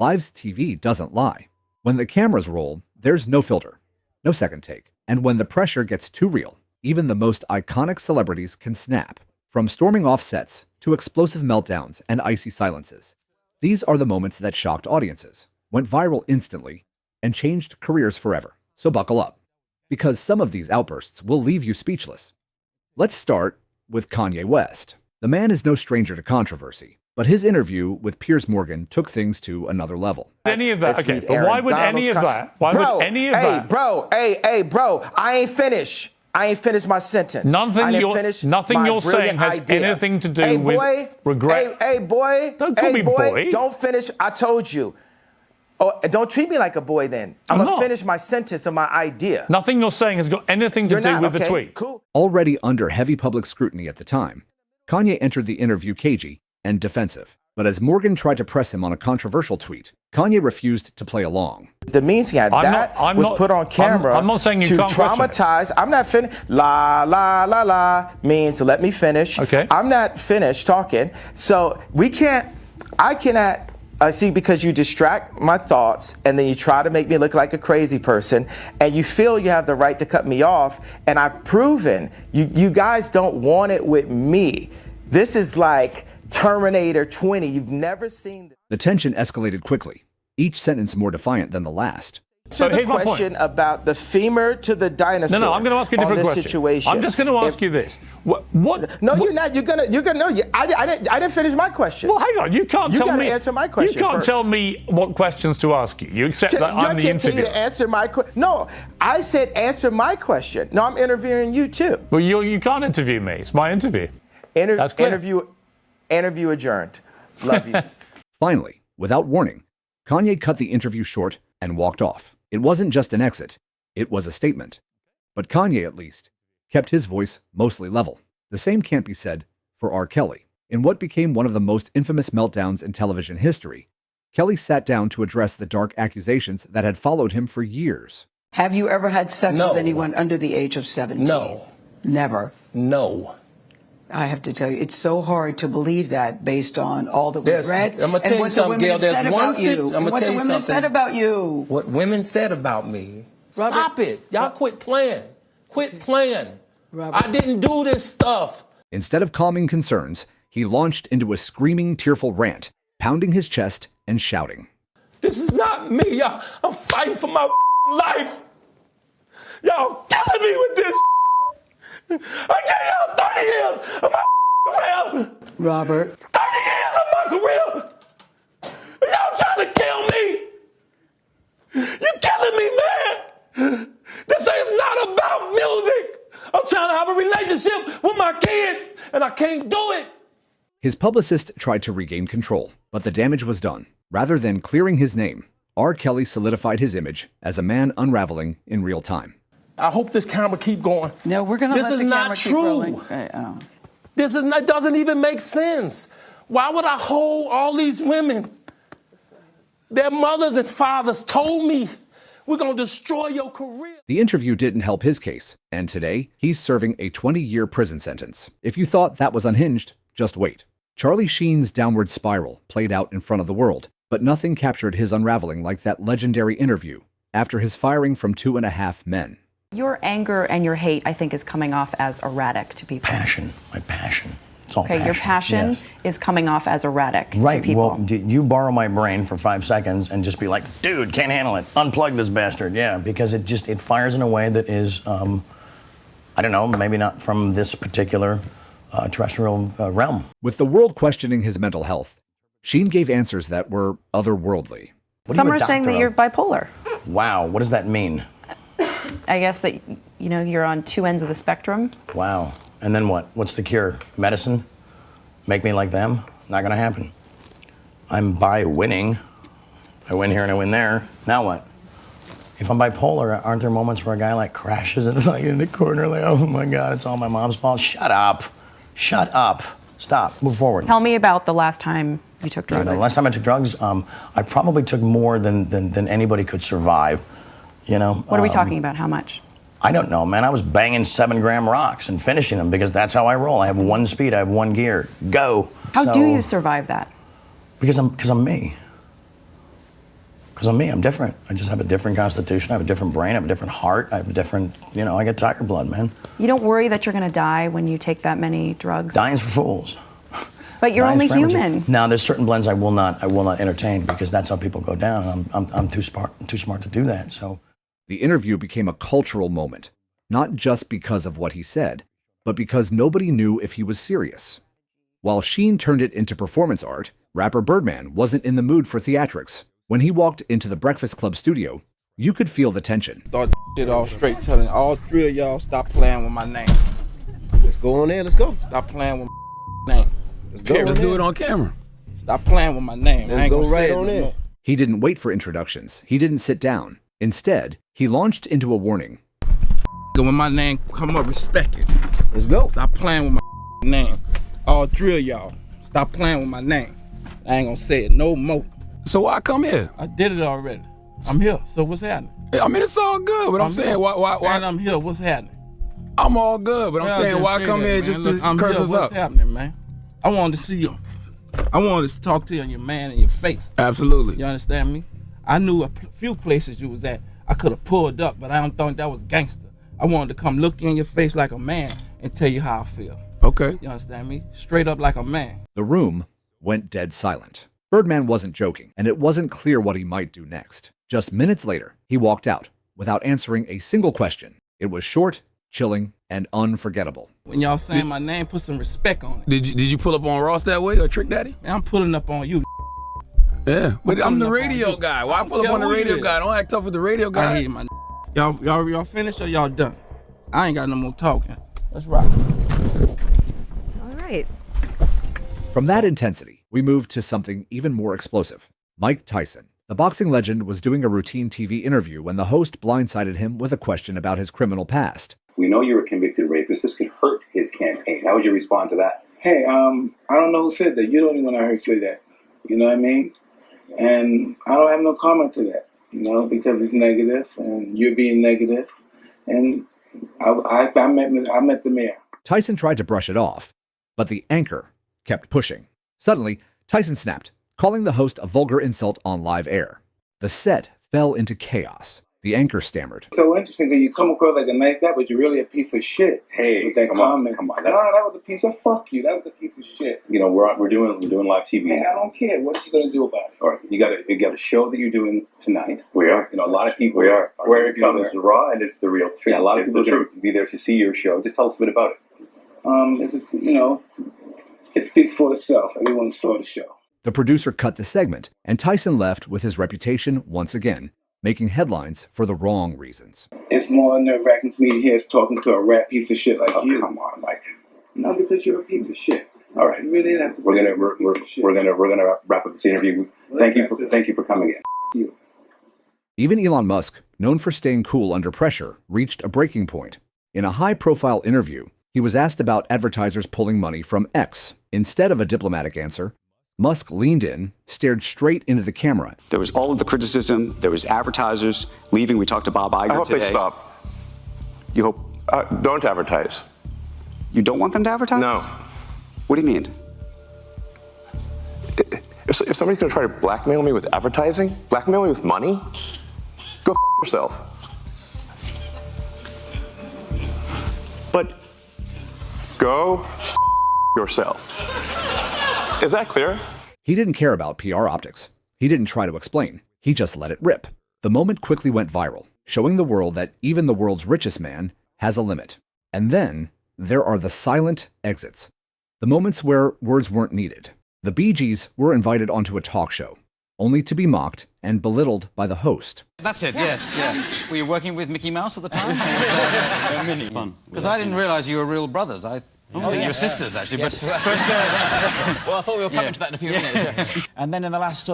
Live's TV doesn't lie. When the cameras roll, there's no filter, no second take. And when the pressure gets too real, even the most iconic celebrities can snap. From storming off sets to explosive meltdowns and icy silences. These are the moments that shocked audiences, went viral instantly, and changed careers forever. So buckle up, because some of these outbursts will leave you speechless. Let's start with Kanye West. The man is no stranger to controversy, but his interview with Piers Morgan took things to another level. Any of that, okay, but why would any of that, why would any of that? Bro, I ain't finished. I ain't finished my sentence. Nothing you're saying has anything to do with regret. Hey, boy. Don't call me boy. Don't finish. I told you. Oh, don't treat me like a boy then. I'm going to finish my sentence of my idea. Nothing you're saying has got anything to do with the tweet. Cool. Already under heavy public scrutiny at the time, Kanye entered the interview cagey and defensive. But as Morgan tried to press him on a controversial tweet, Kanye refused to play along. The means he had was put on camera I'm not saying you to can't traumatize. I'm not finished. La, la, la, la means let me finish. Okay. I'm not finished talking. So I cannot, see, because you distract my thoughts and then you try to make me look like a crazy person and you feel you have the right to cut me off. And I've proven you guys don't want it with me. This is like Terminator 20. You've never seen this. The tension escalated quickly, each sentence more defiant than the last. So the question about the femur to the dinosaur. No, I'm going to ask you a different question. Situation. I'm just going to ask you this. No, you're not. You're gonna. No, I didn't finish my question. Well, hang on. You can't tell me. You got to answer my question. You can't first. tell me what questions to ask you. You accept that I'm the interviewer. To answer my question. No, I said answer my question. No, I'm interviewing you too. Well, you can't interview me. It's my interview. That's clear. Interview adjourned. Love you. Finally, without warning, Kanye cut the interview short and walked off. It wasn't just an exit, it was a statement. But Kanye, at least, kept his voice mostly level. The same can't be said for R. Kelly. In what became one of the most infamous meltdowns in television history, Kelly sat down to address the dark accusations that had followed him for years. Have you ever had sex with anyone under the age of 17? No. Never? No. I have to tell you, it's so hard to believe that based on all that we've read. I'm going to tell you something, Gail. There's one thing. I'm going to tell you something. What the women said about you. What women said about me. Robert, stop it. Y'all quit playing. Quit playing. Robert. I didn't do this stuff. Instead of calming concerns, he launched into a screaming, tearful rant, pounding his chest and shouting. This is not me, y'all. I'm fighting for my life. Y'all killing me with this. I gave y'all 30 years of my career. Robert. 30 years of my career. Y'all trying to kill me. You killing me, man. This is not about music. I'm trying to have a relationship with my kids, and I can't do it. His publicist tried to regain control, but the damage was done. Rather than clearing his name, R. Kelly solidified his image as a man unraveling in real time. I hope this camera keep going. No, we're going to let the camera keep rolling. This is not, doesn't even make sense. Why would I hold all these women? Their mothers and fathers told me, we're going to destroy your career. The interview didn't help his case, and today he's serving a 20-year prison sentence. If you thought that was unhinged, just wait. Charlie Sheen's downward spiral played out in front of the world, but nothing captured his unraveling like that legendary interview after his firing from 2.5 men. Your anger and your hate, I think, is coming off as erratic to people. Passion, my passion. It's all okay, passion. Your passion is coming off as erratic to people. Well, you borrow my brain for 5 seconds and just be like, dude, can't handle it. Unplug this bastard. Yeah, because it fires in a way that is, I don't know, maybe not from this particular terrestrial realm. With the world questioning his mental health, Sheen gave answers that were otherworldly. Some are saying that you're bipolar. Wow, what does that mean? I guess that, you're on two ends of the spectrum. Wow. And then what? What's the cure? Medicine? Make me like them? Not gonna happen. I'm bi-winning. I win here and I win there. Now what? If I'm bipolar, aren't there moments where a guy like crashes and like in the corner like, oh my God, it's all my mom's fault? Shut up. Shut up. Stop. Move forward. Tell me about the last time you took drugs. The last time I took drugs, I probably took more than anybody could survive. What are we talking about? How much? I don't know, man. I was banging 7-gram rocks and finishing them because that's how I roll. I have one speed. I have one gear. Go. How do you survive that? Because I'm me. Because I'm me, I'm different. I just have a different constitution, I have a different brain, I have a different heart, I have a different, I get tiger blood, man. You don't worry that you're going to die when you take that many drugs? Dying's for fools. But you're only human. Now, there's certain blends I will not entertain because that's how people go down. I'm too smart to do that, so. The interview became a cultural moment, not just because of what he said, but because nobody knew if he was serious. While Sheen turned it into performance art, rapper Birdman wasn't in the mood for theatrics. When he walked into the Breakfast Club studio, you could feel the tension. Start shit off straight, telling all three of y'all stop playing with my name. Let's go on there, let's go. Stop playing with my name. Let's go. Let's do it on camera. Stop playing with my name. Let's go right on there. He didn't wait for introductions. He didn't sit down. Instead, he launched into a warning. When my name come up, respect it. Let's go. Stop playing with my name. All three of y'all, stop playing with my name. I ain't gonna say it no more. So why come here? I did it already. I'm here, so what's happening? I mean, it's all good, but I'm saying, why? And I'm here, what's happening? I'm all good, but I'm saying, why come here just to curse us up? What's happening, man? I wanted to see you. I wanted to talk to you and your man in your face. Absolutely. You understand me? I knew a few places you was at. I could have pulled up, but I don't think that was gangster. I wanted to come look you in your face like a man and tell you how I feel. Okay. You understand me? Straight up like a man. The room went dead silent. Birdman wasn't joking, and it wasn't clear what he might do next. Just minutes later, he walked out without answering a single question. It was short, chilling, and unforgettable. When y'all saying my name, put some respect on it. Did you pull up on Ross that way or Trick Daddy? Man, I'm pulling up on you. Yeah, but I'm the radio guy. Why pull up on the radio guy? Don't act tough with the radio guy. I hear my y'all finished or y'all done? I ain't got no more talking. Let's rock. All right. From that intensity, we moved to something even more explosive. Mike Tyson. The boxing legend was doing a routine TV interview when the host blindsided him with a question about his criminal past. We know you're a convicted rapist. This could hurt his campaign. How would you respond to that? Hey, I don't know who said that. You're the only one I heard say that. You know what I mean? And I don't have no comment to that, because it's negative and you're being negative. And I met the mayor. Tyson tried to brush it off, but the anchor kept pushing. Suddenly, Tyson snapped, calling the host a vulgar insult on live air. The set fell into chaos. The anchor stammered. So interesting that you come across like a nice guy, but you're really a piece of shit. Hey, with that comment. Come on. No, that was a piece of fuck you. That was a piece of shit. We're doing live TV. Man, I don't care. What are you gonna do about it? All right, you got a show that you're doing tonight. We are. A lot of people. We are. Where it comes raw and it's the real truth. Yeah, a lot of it's people the truth. will be there to see your show. Just tell us a bit about it. It speaks for itself. Everyone saw the show. The producer cut the segment, and Tyson left with his reputation once again, making headlines for the wrong reasons. It's more nerve-wracking for me to hear talking to a rat piece of shit like you. Come on, Mike. No, because you're a piece of shit. All right, you really have to. We're gonna wrap up this interview. Thank you for coming in. Even Elon Musk, known for staying cool under pressure, reached a breaking point. In a high-profile interview, he was asked about advertisers pulling money from X. Instead of a diplomatic answer, Musk leaned in, stared straight into the camera. There was all of the criticism. There was advertisers leaving. We talked to Bob Iger today. I hope they stop. You hope? Don't advertise. You don't want them to advertise? No. What do you mean? If somebody's going to try to blackmail me with advertising, blackmail me with money, go f*** yourself. But go f*** yourself. Is that clear? He didn't care about PR optics. He didn't try to explain. He just let it rip. The moment quickly went viral, showing the world that even the world's richest man has a limit. And then there are the silent exits. The moments where words weren't needed. The Bee Gees were invited onto a talk show, only to be mocked and belittled by the host. That's it, yes, yeah. Were you working with Mickey Mouse at the time? Fun. Because I didn't realise you were real brothers. I think you're sisters, actually, yes. but well, I thought we were coming to that in a few minutes. Yeah. And then in the last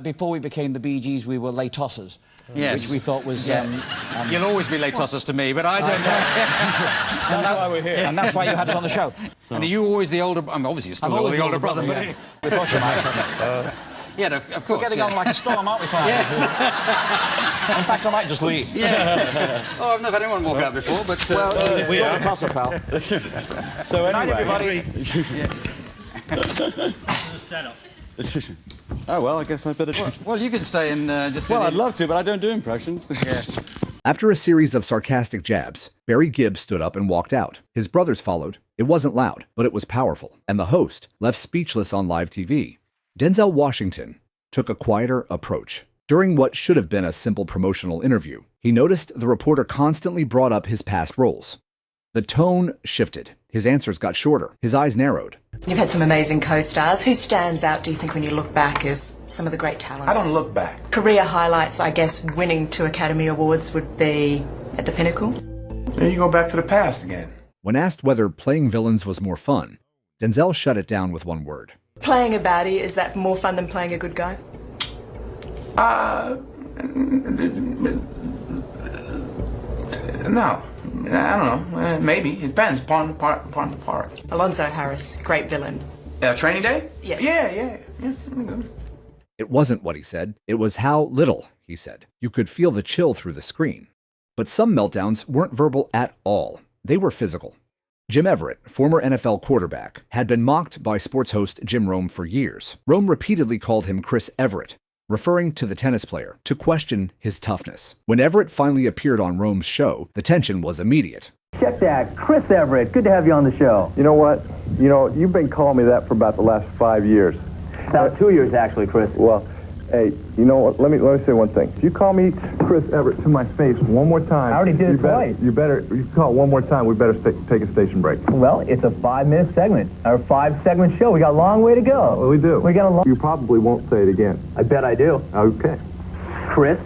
before we became the Bee Gees, we were late tossers. Yes. Which we thought was... You'll always be late tossers to me, but I don't know. And that's why we're here. And that's why you had us on the show. So. And are you always the older... I mean, obviously you're still the older brother, but... Yeah. We thought you might. Yeah, of course. We're getting on like a storm, aren't we, Tom? Yes. In fact, I might just leave. Yeah. Oh, I've never had anyone walk out before, but... we are a tosser, pal. So anyway... Good night, everybody. This is a setup. Oh, well, I guess I better... Well, you can stay and just... Well, I'd love to, but I don't do impressions. Yeah. After a series of sarcastic jabs, Barry Gibb stood up and walked out. His brothers followed. It wasn't loud, but it was powerful, and the host left speechless on live TV. Denzel Washington took a quieter approach. During what should have been a simple promotional interview, he noticed the reporter constantly brought up his past roles. The tone shifted. His answers got shorter. His eyes narrowed. You've had some amazing co-stars. Who stands out, do you think, when you look back as some of the great talents? I don't look back. Career highlights, I guess, winning 2 Academy Awards would be at the pinnacle. Then you go back to the past again. When asked whether playing villains was more fun, Denzel shut it down with one word. Playing a baddie, is that more fun than playing a good guy? No. I don't know. Maybe. It depends upon the part. Alonzo Harris, great villain. Training Day? Yes. Yeah. It wasn't what he said. It was how little he said. You could feel the chill through the screen. But some meltdowns weren't verbal at all. They were physical. Jim Everett, former NFL quarterback, had been mocked by sports host Jim Rome for years. Rome repeatedly called him Chris Everett, referring to the tennis player, to question his toughness. When Everett finally appeared on Rome's show, the tension was immediate. Check that. Chris Everett, good to have you on the show. You know what? You've been calling me that for about the last 5 years. About 2 years, actually, Chris. Well, hey, you know what? Let me say one thing. If you call me Chris Everett to my face one more time... I already did it twice. If you call it one more time, we better take a station break. Well, it's a 5-minute segment. Our 5-segment show. We got a long way to go. Well, we do. We got a long... You probably won't say it again. I bet I do. Okay. Chris?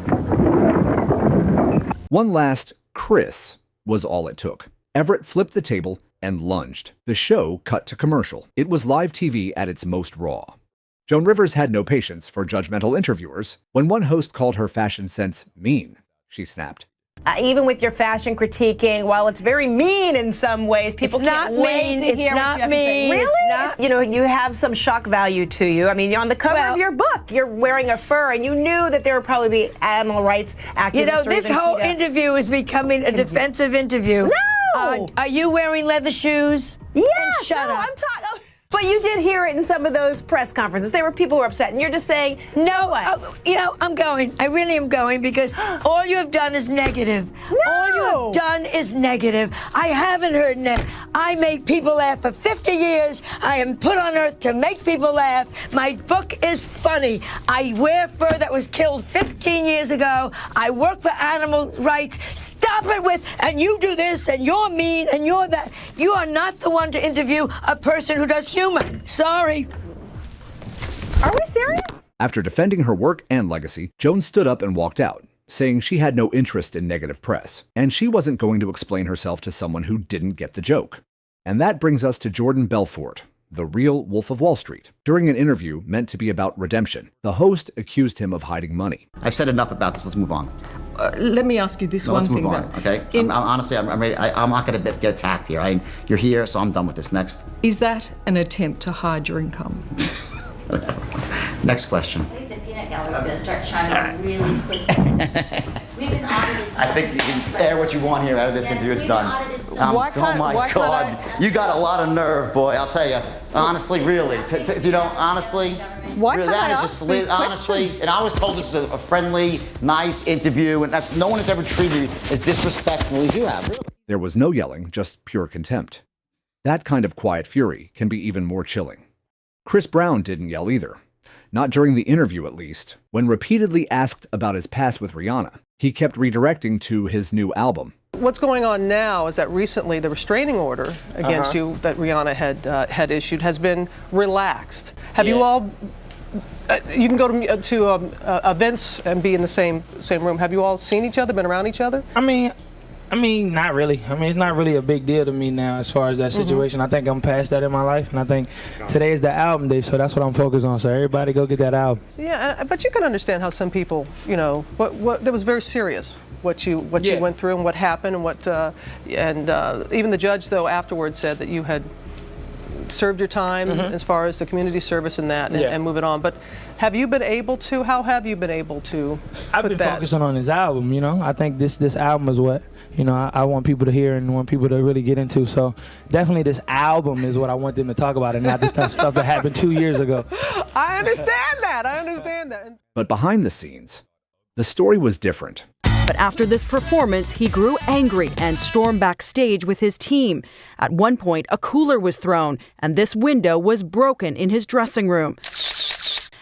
One last Chris was all it took. Everett flipped the table and lunged. The show cut to commercial. It was live TV at its most raw. Joan Rivers had no patience for judgmental interviewers. When one host called her fashion sense mean, she snapped. Even with your fashion critiquing, while it's very mean in some ways, people can't wait to hear what you have to say. Really? It's not. You have some shock value to you. I mean, on the cover of your book, you're wearing a fur, and you knew that there would probably be animal rights activists. This whole interview is becoming a defensive interview. No! Are you wearing leather shoes? Yes. Shut up. I'm talking. But you did hear it in some of those press conferences. There were people who were upset, and you're just saying, no, I'm going. I really am going, because all you have done is negative. No. All you have done is negative. I haven't heard that. I make people laugh for 50 years. I am put on earth to make people laugh. My book is funny. I wear fur that was killed 15 years ago. I work for animal rights. Stop it with, and you do this, and you're mean, and you're that. You are not the one to interview a person who does humor. Sorry. Are we serious? After defending her work and legacy, Joan stood up and walked out, saying she had no interest in negative press, and she wasn't going to explain herself to someone who didn't get the joke. And that brings us to Jordan Belfort, the real Wolf of Wall Street. During an interview meant to be about redemption, the host accused him of hiding money. I've said enough about this. Let's move on. Let me ask you this one thing. Let's move on, okay? Honestly, I'm ready. I'm not going to get attacked here. You're here, so I'm done with this. Next. Is that an attempt to hide your income? Next question. I think the peanut gallery is going to start chiming really quickly. We've been audited. I think you can air what you want here out of this interview. It's done. Oh my God. You got a lot of nerve, boy. I'll tell you. Honestly, really. Honestly. Why really, can't I that ask is just these honestly, questions? and I was told this was a friendly, nice interview, and that's no one has ever treated me as disrespectfully as you have. Really. There was no yelling, just pure contempt. That kind of quiet fury can be even more chilling. Chris Brown didn't yell either. Not during the interview, at least. When repeatedly asked about his past with Rihanna, he kept redirecting to his new album. What's going on now is that recently the restraining order against you that Rihanna had issued has been relaxed. Have you all? You can go to events and be in the same room. Have you all seen each other? Been around each other? I mean, not really. I mean, it's not really a big deal to me now as far as that situation. I think I'm past that in my life, and I think today is the album day, so that's what I'm focused on. So everybody go get that album. Yeah, but you can understand how some people, what that was very serious. What you went through and what happened and even the judge though afterwards said that you had served your time as far as the community service and that and moving on. But have you been able to? How have you been able to? I've been focusing on this album. I think this album is what I want people to hear and want people to really get into. So definitely this album is what I want them to talk about, and not the stuff that happened 2 years ago. I understand that. But behind the scenes, the story was different. But after this performance, he grew angry and stormed backstage with his team. At one point, a cooler was thrown, and this window was broken in his dressing room.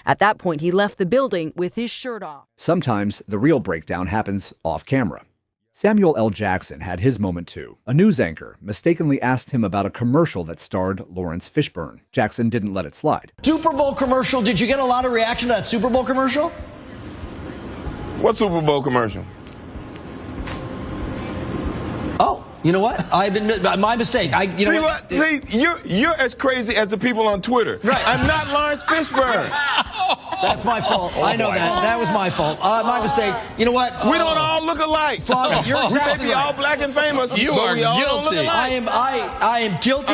At that point, he left the building with his shirt off. Sometimes the real breakdown happens off camera. Samuel L. Jackson had his moment too. A news anchor mistakenly asked him about a commercial that starred Lawrence Fishburne. Jackson didn't let it slide. Super Bowl commercial. Did you get a lot of reaction to that Super Bowl commercial? What Super Bowl commercial? Oh, you know what? I've been my mistake. You know what? See, you're as crazy as the people on Twitter. Right. I'm not Lawrence Fishburne. That's my fault. I know that. That was my fault. My mistake. You know what? We don't all look alike. Flavia, you're exactly we may be right. all black and famous. You but are we all don't look guilty. alike. I am guilty.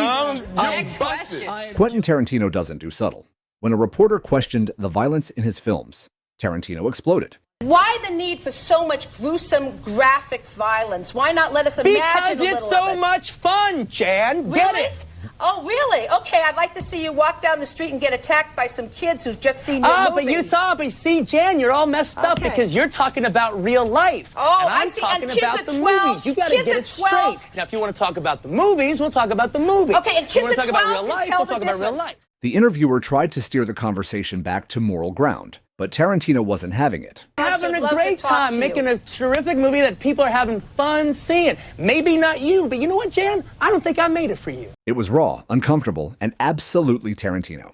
Next question. Quentin Tarantino doesn't do subtle. When a reporter questioned the violence in his films, Tarantino exploded. Why the need for so much gruesome, graphic violence? Why not let us imagine Because a little it's so of it? much fun, Jan. Really? Get it? Oh, really? Okay, I'd like to see you walk down the street and get attacked by some kids who've just seen your movie. But you saw, but see, Jan, you're all messed up because you're talking about real life. Oh, and I'm I see. talking And kids about at the 12, movies. You got to kids get at it straight. 12. Now, if you want to talk about the movies, we'll talk about the movies. Okay, and If you kids want to at talk 12 about real can life, tell we'll the talk about real difference. life. The interviewer tried to steer the conversation back to moral ground, but Tarantino wasn't having it. Having a love to great talk time, to you. making a terrific movie that people are having fun seeing. Maybe not you, but you know what, Jan? I don't think I made it for you. It was raw, uncomfortable, and absolutely Tarantino.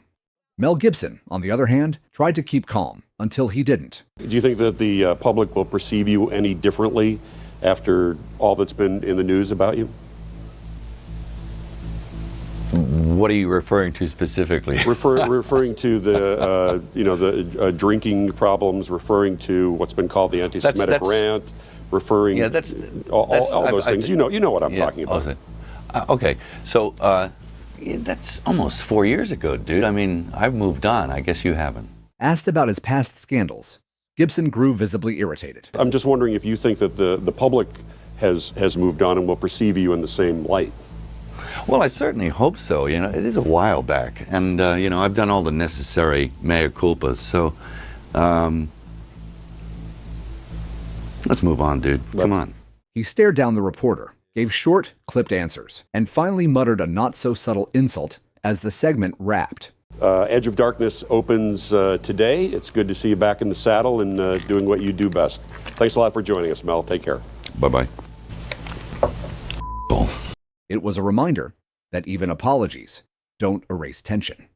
Mel Gibson, on the other hand, tried to keep calm until he didn't. Do you think that the public will perceive you any differently after all that's been in the news about you? What are you referring to specifically? Referring to the drinking problems, referring to what's been called the anti-Semitic rant, referring all those things. You know what I'm talking about. Okay, so that's almost 4 years ago, dude. I mean, I've moved on. I guess you haven't. Asked about his past scandals, Gibson grew visibly irritated. I'm just wondering if you think that the public has moved on and will perceive you in the same light. Well, I certainly hope so. You know, it is a while back, and I've done all the necessary mea culpas. So, let's move on, dude. Come on. He stared down the reporter, gave short, clipped answers, and finally muttered a not-so-subtle insult as the segment wrapped. Edge of Darkness opens today. It's good to see you back in the saddle and doing what you do best. Thanks a lot for joining us, Mel. Take care. Bye-bye. It was a reminder that even apologies don't erase tension.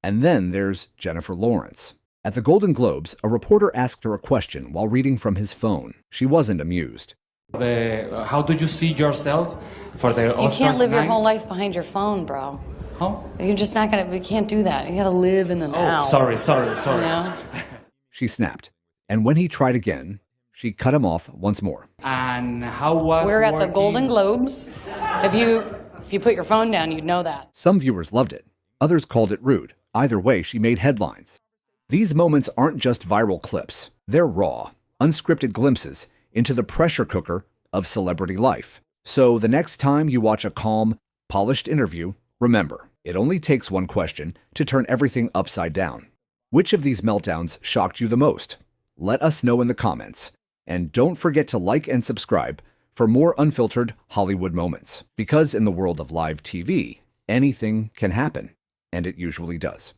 And then there's Jennifer Lawrence. At the Golden Globes, a reporter asked her a question while reading from his phone. She wasn't amused. How do you see yourself for the Oscars? You can't live your whole life behind your phone, bro. Huh? You're just not gonna. We can't do that. You gotta live in the now. Sorry. You know? She snapped. And when he tried again, she cut him off once more. And how was We're at the working? Golden Globes. If you put your phone down, you'd know that. Some viewers loved it. Others called it rude. Either way, she made headlines. These moments aren't just viral clips. They're raw, unscripted glimpses into the pressure cooker of celebrity life. So the next time you watch a calm, polished interview, remember, it only takes one question to turn everything upside down. Which of these meltdowns shocked you the most? Let us know in the comments. And don't forget to like and subscribe for more unfiltered Hollywood moments. Because in the world of live TV, anything can happen, and it usually does.